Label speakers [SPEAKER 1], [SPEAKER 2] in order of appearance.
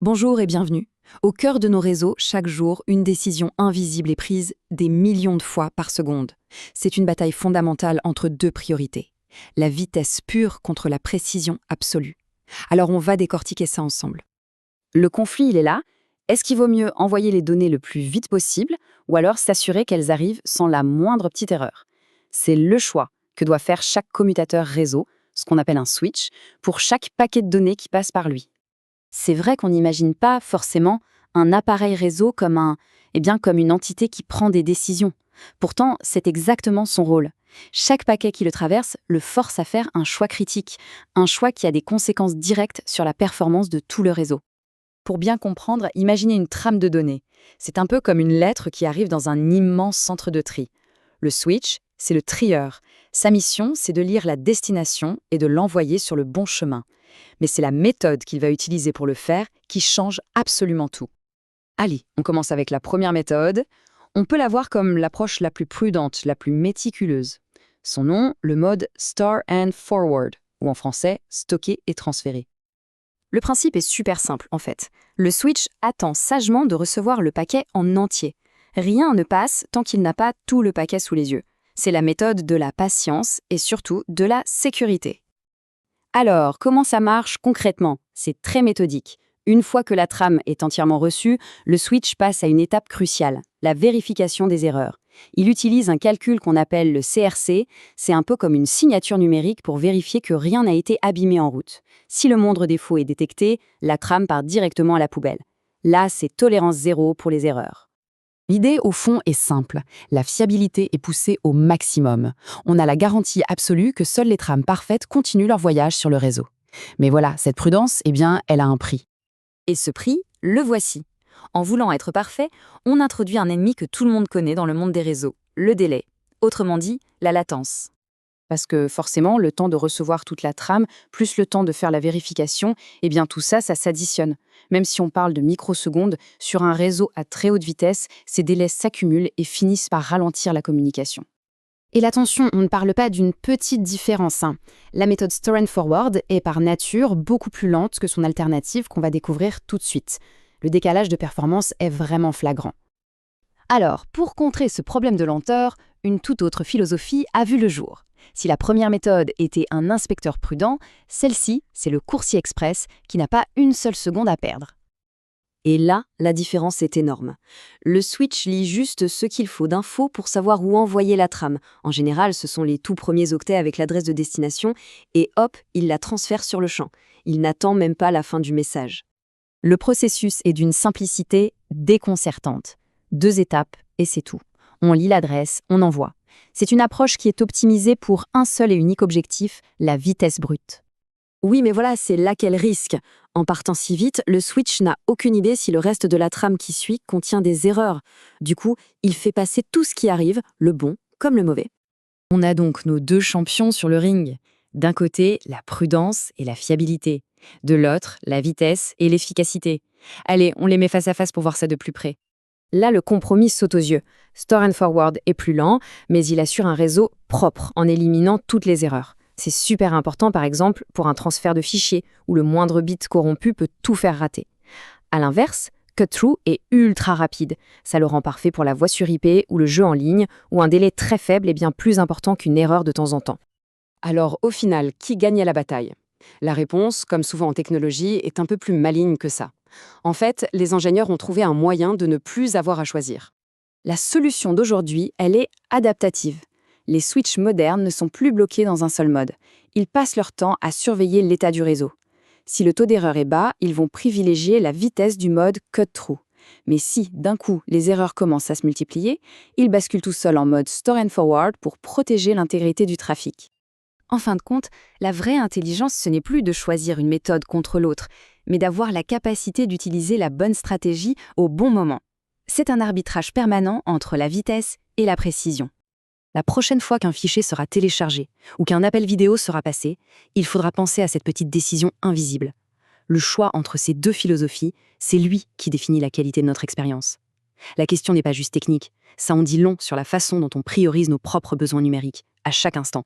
[SPEAKER 1] Bonjour et bienvenue. Au cœur de nos réseaux, chaque jour, une décision invisible est prise des millions de fois par seconde. C'est une bataille fondamentale entre deux priorités. La vitesse pure contre la précision absolue. Alors on va décortiquer ça ensemble. Le conflit, il est là. Est-ce qu'il vaut mieux envoyer les données le plus vite possible ou alors s'assurer qu'elles arrivent sans la moindre petite erreur? C'est le choix que doit faire chaque commutateur réseau, ce qu'on appelle un switch, pour chaque paquet de données qui passe par lui. C'est vrai qu'on n'imagine pas forcément un appareil réseau comme une entité qui prend des décisions. Pourtant, c'est exactement son rôle. Chaque paquet qui le traverse le force à faire un choix critique, un choix qui a des conséquences directes sur la performance de tout le réseau. Pour bien comprendre, imaginez une trame de données. C'est un peu comme une lettre qui arrive dans un immense centre de tri. Le switch, c'est le trieur. Sa mission, c'est de lire la destination et de l'envoyer sur le bon chemin. Mais c'est la méthode qu'il va utiliser pour le faire qui change absolument tout. Allez, on commence avec la première méthode. On peut la voir comme l'approche la plus prudente, la plus méticuleuse. Son nom, le mode Store and Forward, ou en français, stocker et transférer. Le principe est super simple, en fait. Le switch attend sagement de recevoir le paquet en entier. Rien ne passe tant qu'il n'a pas tout le paquet sous les yeux. C'est la méthode de la patience et surtout de la sécurité. Alors, comment ça marche concrètement? C'est très méthodique. Une fois que la trame est entièrement reçue, le switch passe à une étape cruciale, la vérification des erreurs. Il utilise un calcul qu'on appelle le CRC, c'est un peu comme une signature numérique pour vérifier que rien n'a été abîmé en route. Si le moindre défaut est détecté, la trame part directement à la poubelle. Là, c'est tolérance zéro pour les erreurs. L'idée, au fond, est simple. La fiabilité est poussée au maximum. On a la garantie absolue que seules les trames parfaites continuent leur voyage sur le réseau. Mais voilà, cette prudence, elle a un prix. Et ce prix, le voici. En voulant être parfait, on introduit un ennemi que tout le monde connaît dans le monde des réseaux, le délai. Autrement dit, la latence. Parce que forcément, le temps de recevoir toute la trame, plus le temps de faire la vérification, tout ça, ça s'additionne. Même si on parle de microsecondes, sur un réseau à très haute vitesse, ces délais s'accumulent et finissent par ralentir la communication. Et l'attention, on ne parle pas d'une petite différence. La méthode Store and Forward est par nature beaucoup plus lente que son alternative qu'on va découvrir tout de suite. Le décalage de performance est vraiment flagrant. Alors, pour contrer ce problème de lenteur, une toute autre philosophie a vu le jour. Si la première méthode était un inspecteur prudent, celle-ci, c'est le coursier express qui n'a pas une seule seconde à perdre. Et là, la différence est énorme. Le switch lit juste ce qu'il faut d'infos pour savoir où envoyer la trame. En général, ce sont les tout premiers octets avec l'adresse de destination, et hop, il la transfère sur le champ. Il n'attend même pas la fin du message. Le processus est d'une simplicité déconcertante. 2 étapes, et c'est tout. On lit l'adresse, on envoie. C'est une approche qui est optimisée pour un seul et unique objectif, la vitesse brute. Oui, mais voilà, c'est là qu'elle risque. En partant si vite, le switch n'a aucune idée si le reste de la trame qui suit contient des erreurs. Du coup, il fait passer tout ce qui arrive, le bon comme le mauvais. On a donc nos deux champions sur le ring. D'un côté, la prudence et la fiabilité. De l'autre, la vitesse et l'efficacité. Allez, on les met face à face pour voir ça de plus près. Là, le compromis saute aux yeux. Store and Forward est plus lent, mais il assure un réseau propre en éliminant toutes les erreurs. C'est super important, par exemple, pour un transfert de fichiers, où le moindre bit corrompu peut tout faire rater. À l'inverse, Cut-Through est ultra rapide. Ça le rend parfait pour la voix sur IP ou le jeu en ligne, où un délai très faible est bien plus important qu'une erreur de temps en temps. Alors, au final, qui gagne à la bataille? La réponse, comme souvent en technologie, est un peu plus maligne que ça. En fait, les ingénieurs ont trouvé un moyen de ne plus avoir à choisir. La solution d'aujourd'hui, elle est adaptative. Les switches modernes ne sont plus bloqués dans un seul mode. Ils passent leur temps à surveiller l'état du réseau. Si le taux d'erreur est bas, ils vont privilégier la vitesse du mode Cut-Through. Mais si, d'un coup, les erreurs commencent à se multiplier, ils basculent tout seuls en mode Store and Forward pour protéger l'intégrité du trafic. En fin de compte, la vraie intelligence, ce n'est plus de choisir une méthode contre l'autre, mais d'avoir la capacité d'utiliser la bonne stratégie au bon moment. C'est un arbitrage permanent entre la vitesse et la précision. La prochaine fois qu'un fichier sera téléchargé ou qu'un appel vidéo sera passé, il faudra penser à cette petite décision invisible. Le choix entre ces deux philosophies, c'est lui qui définit la qualité de notre expérience. La question n'est pas juste technique, ça en dit long sur la façon dont on priorise nos propres besoins numériques, à chaque instant.